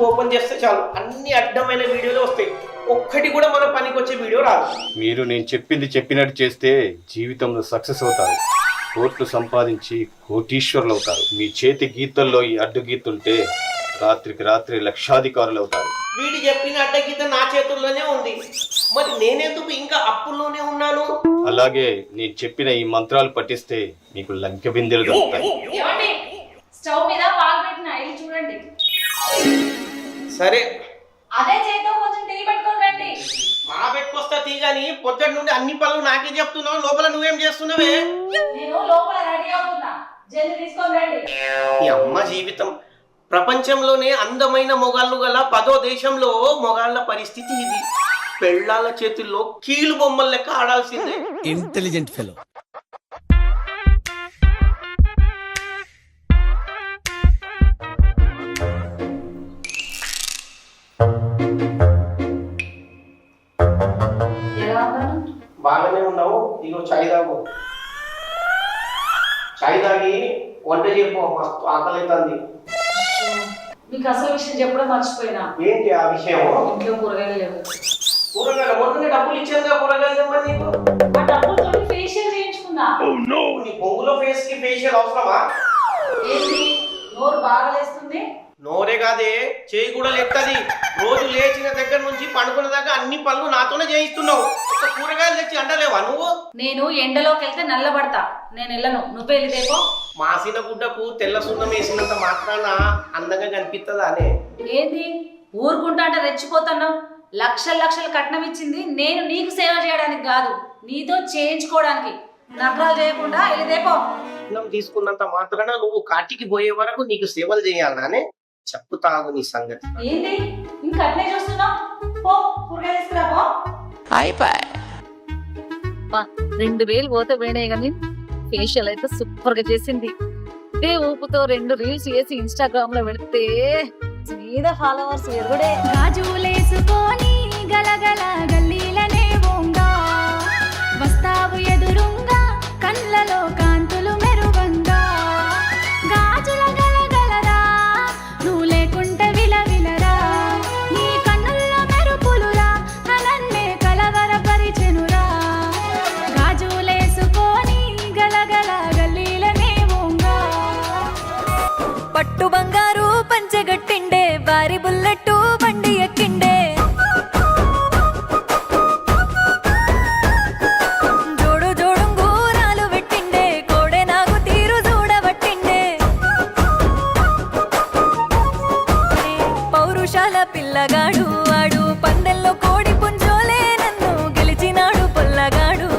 Open చేస్తే చాలు అన్ని అడ్డమైన వీడియోలు వస్తాయి, ఒక్కటి కూడా మన పనికి వచ్చే వీడియో రాదు. మీరు నేను చెప్పింది చెప్పినట్టు చేస్తే జీవితంలో సక్సెస్ అవుతారు, కోట్లు సంపాదించి కోటీశ్వరులు అవుతారు. మీ చేతి గీతల్లో ఈ అడ్డు గీతుంటే రాత్రికి రాత్రి లక్షాధికారులు అవుతారు. వీడు చెప్పిన అడ్డగీత నా చేతుల్లోనే ఉంది, మరి నేనెందుకు ఇంకా అప్పుల్లోనే ఉన్నాను? అలాగే నేను చెప్పిన ఈ మంత్రాలు పఠిస్తే మీకు లంకె బిందెలు దొరుకుతాయి. స్టవ్ మీద పాలు పెట్టిన ఇది చూడండి. సరే అదే చేతితో కొంచెం టీ పెట్టుకొని రండి. మా పెట్టుకొస్తా టీ గాని పొద్దుటి నుండి అన్ని పనులు నాకే చెప్తున్నావు, లోపల నువ్వేం చేస్తున్నావే? నేను లోపల రెడీ అవుతున్నా, జల్ది తీసుకొని రండి. ఈ అమ్మ జీవితం. ప్రపంచంలోనే అందమైన మొగాళ్ళు గల 10వ దేశంలో మొగాళ్ళ పరిస్థితి ఇది. పెళ్ళాల చేతుల్లో కీలు బొమ్మల లెక్క ఆడాల్సిందే. Intelligent fellow. బాగానే ఉన్నావు, ఇగో చాయ్ తాగు. చాయ్ తాగి వంట చెప్పు, మస్తు ఆకలి అవుతుంది. మీకు అసలు విషయం చెప్పడం మర్చిపోయినా. ఏంటి ఆ విషయం? ఇంట్లో కూరగాయలు లేవు. కూరగాయలు మొన్ననే డబ్బులు ఇచ్చేందుగా కూరగాయలు తెమ్మని నీకు. ఆ డబ్బులతో ఫేషియల్ చేయించుకున్నా. నీ పొంగులో ఫేస్ కి ఫేషియల్ అవసరమా? ఏంటి నోరు బాగా లేస్తుంది? నోరే కాదే, చేయి కూడా లెక్కది. రోజు లేచిన దగ్గర నుంచి పడుకున్న దాకా అన్ని పనులు నాతోనే చేయిస్తున్నావు. ఒక కూరగాయలు తెచ్చి అండలేవా నువ్వు? నేను ఎండలోకి వెళ్తే నల్లబడతా, నేను వెళ్ళను, నువ్వే వెళ్ళిదేపో. మాసిన గుడ్డకు తెల్ల సున్నం వేసినంత మాత్రాన అందంగా కనిపిస్తుందా అనే? ఏంది ఊరుకుంటా అంటే రెచ్చిపోతున్నావు? లక్షల లక్షలు కట్నం ఇచ్చింది నేను నీకు సేవ చేయడానికి కాదు, నీతో చేయించుకోవడానికి. నగరాలు చేయకుండా వెళ్ళిదేపో. కట్నం తీసుకున్నంత మాత్రాన నువ్వు కాటికి పోయే వరకు నీకు సేవలు చేయాలనే చెప్పుతాగు నీ సంగతి. ఏంది ఇంకా అట్లే చూస్తున్నావు? పో కూరగాయలు తీసుకురా పో. 2000 పోతే పోయినాయి కానీ ఫేషియల్ అయితే సూపర్ గా చేసింది. ఇదే ఊపుతో 2 రీల్స్ చేసి ఇన్స్టాగ్రామ్ లో పెడితే మీద ఫాలోవర్స్ ఎరుగుడే. గాజులేసుకొని గలగల గల్లీలనే ఓంగా వస్తావు ఎదురుంగా, కళ్ళలో కాంతులు మెరువంగా. గాజుల గలగలరా నువ్వు లేకుంటే విలవిలరా, నీ కన్నుల్లో మెరుపులురా నన్నే కలవరపరిచెనురా. గాజులేసుకొని గలగల గల్లీలనే ఓంగా. పట్టు బంగారు పంచగట్టిండే, వారి బుల్లెట్టు బండి ఎక్కిండే. జోడు జోడుంగూరాలు పెట్టిండే, కోడె నాగు తీరు చూడబట్టిండే. పౌరుషాల పిల్లగాడు వాడు, పందెల్లో కోడి పుంజోలే నన్ను గెలిచినాడు పొల్లగాడు.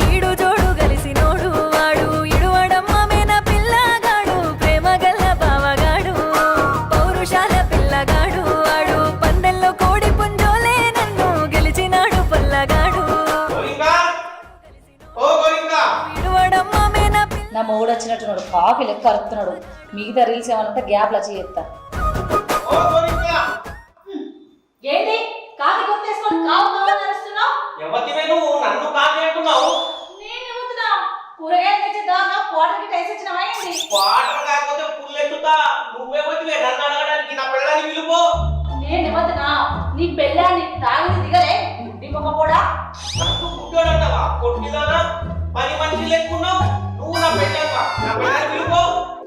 ఈడు జోడు గలిసినోడు వాడు, ఇడువడమ్మ మేన పిల్లగాడు, ప్రేమ గల్ల బావగాడు. పౌరుషాల పిల్లగాడు వాడు, పందెల్లో కోడి పుంజోలే నన్ను గెలిచినాడు పొల్లగాడు. ఇడువడమ్మ మేన నా మొగుడు వచ్చినట్టున్నాడు, కాఫీ లెక్క అరుస్తున్నాడు. మిగతా రీల్స్ ఏమైనా ఉంటే గ్యాప్ లా చేస్తా. ఏంటి కాఫీ కొట్టేసుకొని కావు నడుస్తున్నావు? ఎవరివే నువ్వు? నన్ను కాకేట్టున్నావు? నేను ఎముతున్నా కూరగాయలు తెచ్చి దాకా కోటకి టైస్ ఇచ్చినవా ఏంటి? వాటర్ కాకపోతే పుల్లెత్తుతా. నువ్వెవరివే నన్ను అడగడానికి? నా పిల్లని పిలుపు. నేను ఎముతున్నా నీ పెళ్ళాన్ని తాగిని దిగలే గుడ్డి మొక్క కూడా. నాకు గుడ్డోడంటావా? కొట్టిదానా? పని మనిషి లెక్కున్నావు నువ్వు. నా పెళ్ళావా? నా పిల్లని పిలుపు.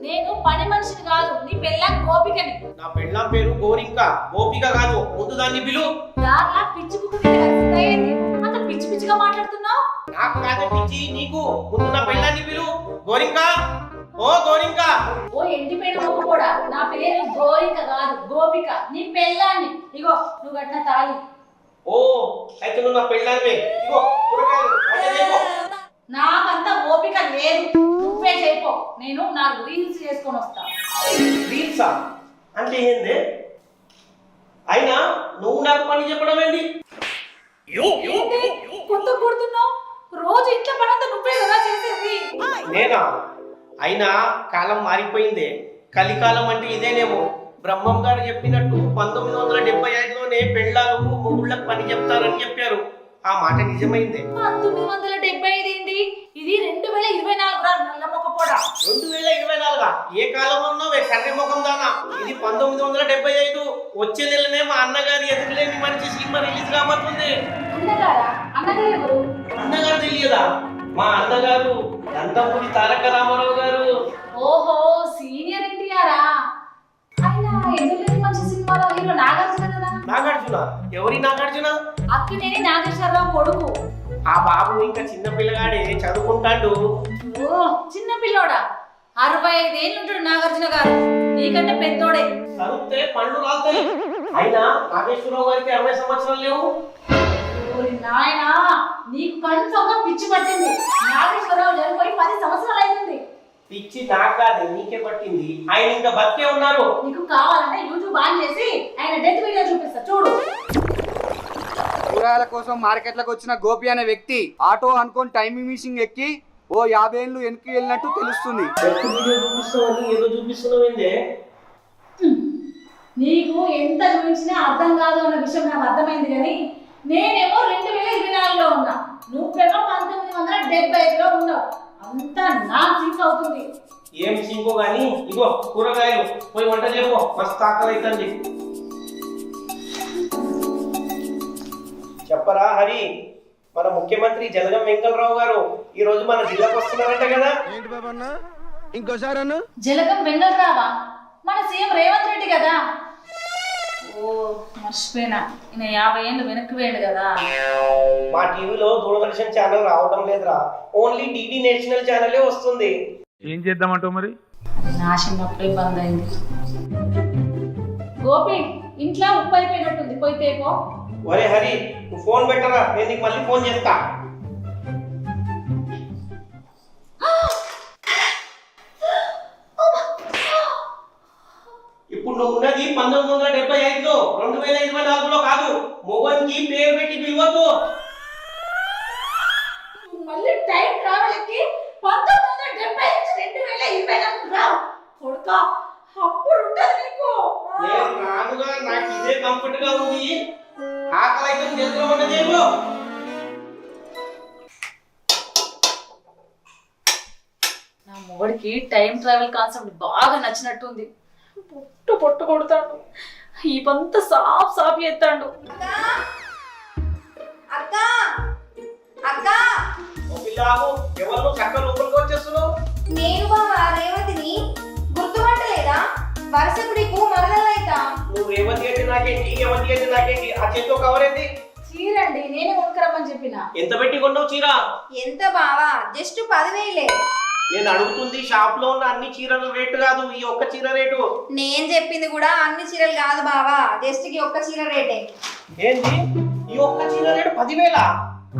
నేను పని మనిషిని కాదు, నీ పెళ్ళాం గోపికని. నా పెళ్ళాం పేరు గోరింక, గోపిక కాదు. ముందు దాన్ని పిలు. దారిలా పిచ్చి కుక్క తిరిగి అంత పిచ్చి పిచ్చిగా మాట్లాడుతున్నావు. నాకు కాదు పిచ్చి, నీకు. ముందు నా పెళ్ళాన్ని పిలు. గోరింక, ఓ గోరింక. ఓ ఎండిపోయిన మొక్క కూడా. నా పేరు గోరింక కాదు గోపిక, నీ పెళ్ళాన్ని. ఇగో నువ్వు కట్టిన తాళి. ఓ అయితే నువ్వు నా పెళ్ళానివే. ఇగో కూరగాయలు వంట చేయకో. నాకంతా ఓపిక లేదు, నువ్వే చేయపో. నేను 4 రీల్స్ చేసుకొని వస్తా. రీల్సా అంటే ఏంది? అయినా నువ్వు నాకు పని చెప్పడం ఏంది? ఏంటి కొత్త కొడుతున్నావు? రోజు ఇంట్లో పనంతా నువ్వే కదా చేసేది. నేనా? అయినా కాలం మారిపోయిందే. కలికాలం అంటే ఇదేనేమో. బ్రహ్మం గారు చెప్పినట్టు 1975లోనే పెళ్ళాలు మొగుళ్ళకు పని చెప్తారని చెప్పారు. ఆ మాట నిజమైందే. 1975 ఏంటి? ఇది 2024 రా నల్ల మొక్కపోడా. 2024 ఏ కాలంలో ఉన్నావే కర్రె ముఖం దానా? ఇది 1975. వచ్చే నెలనే మా అన్నగారి ఎదురులేని మనిషి సినిమా రిలీజ్ కాబోతుంది. అన్నగారా? అన్నగారు ఎవరు? అన్నగారు తెలియదా? మా అన్నగారు దంతంపూడి తారక రామారావు గారు. ఓహో, సీనియర్ ఎన్టీఆరా? ఆయన ఎదురులేని మనిషి సినిమాలో హీరో నాగార్జున కదా? నాగార్జున? ఎవరి నాగార్జున? అక్కినేని నాగేశ్వరరావు కొడుకు. ఆ బాబు ఇంకా చిన్న పిల్లగాడే, చదువుకుంటాడు. ఓ చిన్న పిల్లోడా? 65 ఏళ్ళు ఉంటాడు నాగార్జున గారు. నీకంటే పెద్దోడే. చదివితే పళ్ళు రాలుతాయి. అయినా నాగేశ్వరరావు గారికి 60 సంవత్సరాలు లేవు. ఓరి నాయనా, నీకు కన్ఫర్మ్ గా పిచ్చి పట్టింది. నాగేశ్వరరావు చనిపోయి 10 సంవత్సరాలు అవుతుంది. పిచ్చి నాకు కాదు, నీకే పట్టింది. ఆయన ఇంకా బతికే ఉన్నారు. నీకు కావాలంటే యూట్యూబ్ ఆన్ చేసి ఆయన డెత్ వీడియో చూపిస్తా చూడు. కూరగాయల కోసం మార్కెట్లకు వచ్చిన గోపి అనే వ్యక్తి ఆటో అనుకొని టైమింగ్ మిషన్ ఎక్కి ఓ 50 ఏళ్ళు వెనక్కి వెళ్ళినట్టు తెలుస్తుంది. వీడియో చూపిస్తామని ఏదో చూపిస్తున్నావేందే? నీకు ఎంత చూపించినా అర్థం కాదు అన్న విషయం నాకు అర్థమైంది. కానీ నేనేమో 2024లో ఉన్నా, నువ్వేమో 1975లో ఉన్నావు. అంతా నా సింక్ అవుతుంది. ఏం సింకో గాని ఇగో కూరగాయలు పోయి వంట చేయకో. మస్తు ఆకలి అవుతుంది. చెప్పరా హరి, మన ముఖ్యమంత్రి జలగం వెంకటరావు గారు ఈ రోజు మన జిల్లాకు వస్తున్నారంట కదా? ఏంటి బాబన్న ఇంకోసారి అన్న? జలగం వెంగళరావా? మన సీఎం రేవంత్ రెడ్డి కదా? ఓ మర్చిపోయినా, ఈయన 50 ఏళ్ళు వెనక్కి వేయండి కదా. మా టీవీలో దూరదర్శన్ ఛానల్ రావడం లేదురా, ఓన్లీ డిడి నేషనల్ ఛానలే వస్తుంది. ఏం చేద్దామంటావు మరి? నాశనం అప్పుడే బంద్ అయింది. గోపి, ఇంట్లో ఉప్పు అయిపోయినట్టుంది, పోయి తేపో. ఒరే హరి, నువ్వు ఫోన్ పెట్టరా, నేను నీకు మళ్ళీ ఫోన్ చేస్తా. ఇప్పుడు నువ్వు ఉన్నది 1975లో, 2024లో కాదు. మొగన్కి పేరు పెట్టి పిలవద్దు. మళ్ళీ టైం ట్రావెల్ ఎక్కి 1970 నుంచి 2024 రావు కొడుకా. అప్పుడు ఉంటది నీకు. నేను రానుగా, నాకు ఇదే కంఫర్ట్ గా ఉంది. ఆకలి అయితే చేతిలో వంట చేయకు. నా మొగడికి టైం ట్రావెల్ కాన్సెప్ట్ బాగా నచ్చినట్టుంది. పొట్టు కొడతాడు, ఈ పంత సాఫ్ చేస్తాడు. అక్క అక్క ఓ పిల్లాగు, ఎవరు చక్క లోపలికి వచ్చేస్తున్నావు? నేను బాగా రేవతిని గుర్తుపట్టలేదా? వరుసకు నీకు మరదలైతా. నువ్వు రేవంత్ ఏంటి నాకేంటి, రేవంత్ ఏంటి నాకేంటి? ఆ చేతితో కవర్ ఏంటి? చీరండి, నేనే కొనుక్కరమ్మని చెప్పిన. ఎంత పెట్టి కొన్నావు చీర? ఎంత బావా? జస్ట్ 10,000. నేను అడుగుతుంది షాప్ లో ఉన్న అన్ని చీరల రేటు కాదు, ఈ ఒక్క చీర రేటు. నేను చెప్పింది కూడా అన్ని చీరలు కాదు బావా, జస్ట్ కి ఒక్క చీర రేటే. ఏంది? ఈ ఒక్క చీర రేటు 10,000?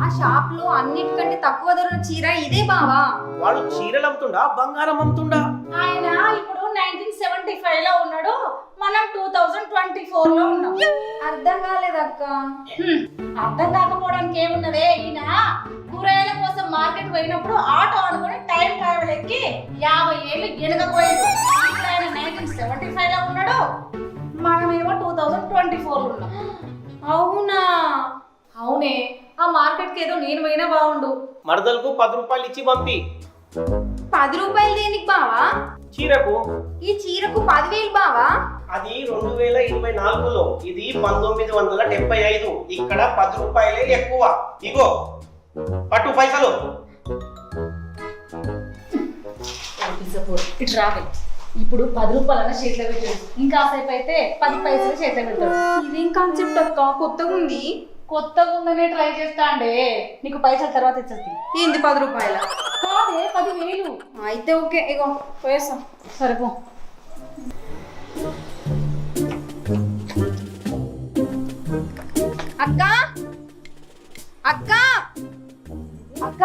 ఆ షాప్ లో అన్నిటికంటే తక్కువ ధర చీర ఇదే బావా. వాడు చీరలు అమ్ముతుండా, బంగారం అమ్ముతుండా? ఆయన ఇప్పుడు 1975 లో ఉన్నాడు, మనం 2024 లో ఉన్నాం. అర్థం కాలేదక్క. అర్థం కాకపోవడానికి ఏమున్నదే, ఈయన కూరగాయల కోసం మార్కెట్ పోయినప్పుడు ఆటో అనుకుని టైం ట్రావెల్ ఎక్కి 50 ఏళ్ళు వెనకపోయాడు. ఇప్పుడు ఆయన 1975 లో ఉన్నాడు, మనమేమో 2024 లో ఉన్నాం. అవునా? అవునే, ఆ మార్కెట్ కి ఏదో నేను పోయినా బాగుండు. మరదలకు 10 రూపాయలు ఇచ్చి పంపి. 10 రూపాయలు దేనికి బావా? చీరకు. ఈ చీరకు 10,000 బావా? అది 2024లో, ఇది 1975. ఇక్కడ 10 రూపాయలే ఎక్కువ. ఇగో పట్టు పైసలు. ఇటు రావే. ఇప్పుడు 10 రూపాయలన్న చేతిలో పెట్టాడు, ఇంకా సేపు అయితే 10 పైసలు చేతిలో పెడతాడు. ఇదేం కాన్సెప్ట్ అక్క, కొత్తగా ఉంది. కొత్తగా ఉందనే ట్రై చేస్తా అండి, నీకు పైసలు తర్వాత ఇచ్చేది. ఏంది 10 రూపాయల? కాదే 10,000. అయితే ఓకే, ఇగో పోయేసా. సరిపో. అక్క అక్క అక్క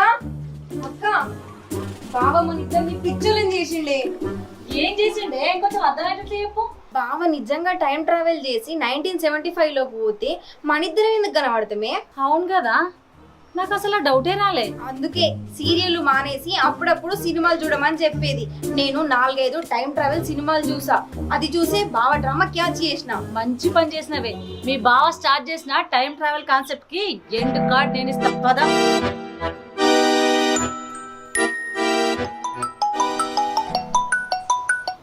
అక్క బావ మన ఇద్దరిని పిచ్చోళ్ళని చేసిండే. ఏం చేసిండే కొంచెం అర్థమయ్యేటట్లు చెప్పు. బావ నిజంగా టైం ట్రావెల్ చేసి 1975 లోకి పోతే మన ఇద్దరం ఎందుకు కనబడతామే? అవును కదా, నాకు అసలు డౌటే రాలే. అందుకే సీరియల్ మానేసి అప్పుడప్పుడు సినిమాలు చూడమని చెప్పేది. నేను 4-5 టైం ట్రావెల్ సినిమాలు చూసా. అది చూసే బావ డ్రామా క్యాచ్ చేసిన. మంచి పని చేసినవే. మీ బావ స్టార్ట్ చేసిన టైం ట్రావెల్ కాన్సెప్ట్ కి ఎండ్ కార్డ్ నేను ఇస్తా పదా.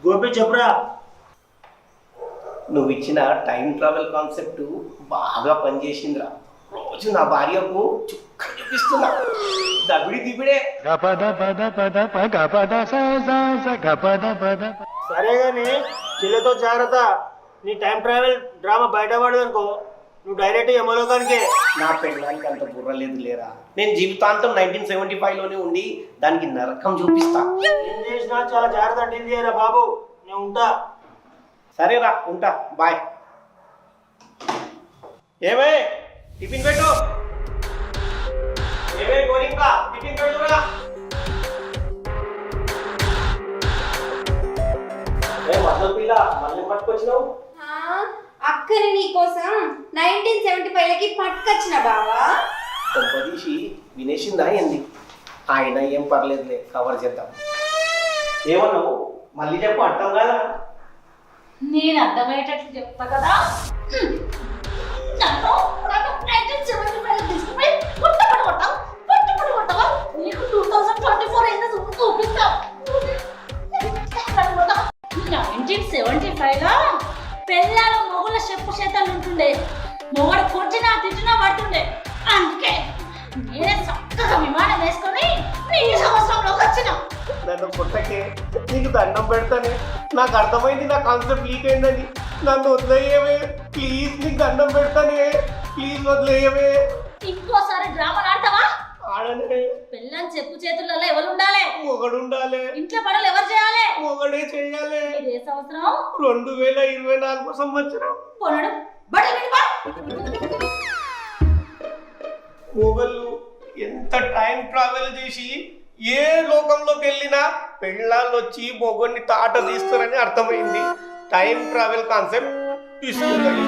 గోపి చెప్పురా. నువ్వు ఇచ్చిన టైం ట్రావెల్ కాన్సెప్ట్ బాగా పనిచేసిందిరా. రోజు నా భార్యకు చుక్క చూపిస్తున్నా. దబిడి దిబిడే. సరే గాని చిల్లతో జాగ్రత్త. నీ టైం ట్రావెల్ డ్రామా బయటపడదు అనుకో, నువ్వు డైరెక్ట్ యమలోకానికే. నా పెళ్ళానికి అంత బుర్ర లేదు లేరా. నేను జీవితాంతం 1975లోనే ఉండి దానికి నరకం చూపిస్తా. ఏం చేసినా చాలా జాగ్రత్త డీల్ చేయరా బాబు. నేను ఉంటా. సరేరా, ఉంటా. బాయ్. ఏమే టిఫిన్ పెట్టు. ఏమే గోరింకా టిఫిన్ పెట్టురా. మద్దతు పిల్ల మళ్ళీ పట్టుకొచ్చినావు. అక్కని నీకోసం 1975 పట్టుకొచ్చిన బావా. కొంపదీసి వినేసిందా ఏంది? ఆయన ఏం పర్లేదులే, కవర్ చేద్దాం. ఏమన్నావు మళ్ళీ చెప్పు, అర్థం కదా. నేను అర్థమయ్యేటట్లు చెప్తా కదా. నన్ను 1975 తీసుకుపోయి పుట్టపడి కొట్టావు. నీకు 2024 అయినా చూపిస్తా. 1975లో పెళ్ళాల మొగుల చెప్పు చేతలు ఉంటుండే. మొగడు కొట్టినా తిట్టినా పడుతుండే. అందుకే నేనే చక్కగా విమానం వేసుకొని నీ సంవత్సరంలోకి వచ్చిన. నన్ను పుట్టకే, నీకు దండం పెడతానే. నాకు అర్థమైంది నా కాన్సెప్ట్ లీక్ అయిందని. నన్ను వదిలేయవే ప్లీజ్, నీకు దండం పెడతానే. ప్లీజ్ వదిలేయవే. ఇంకోసారి డ్రామా ఆడతావా? ఆడనే. పెళ్ళని చెప్పు చేతులలో ఎవరు ఉండాలి? మొగడు ఉండాలి. ఇంట్లో పనులు ఎవరు చేయాలి? మొగడే చెయ్యాలి. ఇదే సంవత్సరం 2024 సంవత్సరం. పొనడు బడి విడిపా. మొగళ్ళు ఎంత టైం ట్రావెల్ చేసి ఏ లోకంలోకి వెళ్ళినా పెళ్ళాళ్ళు వచ్చి మొగడిని తాట తీస్తారని అర్థమైంది. టైం ట్రావెల్ కాన్సెప్ట్ తీసుకుంటాయి.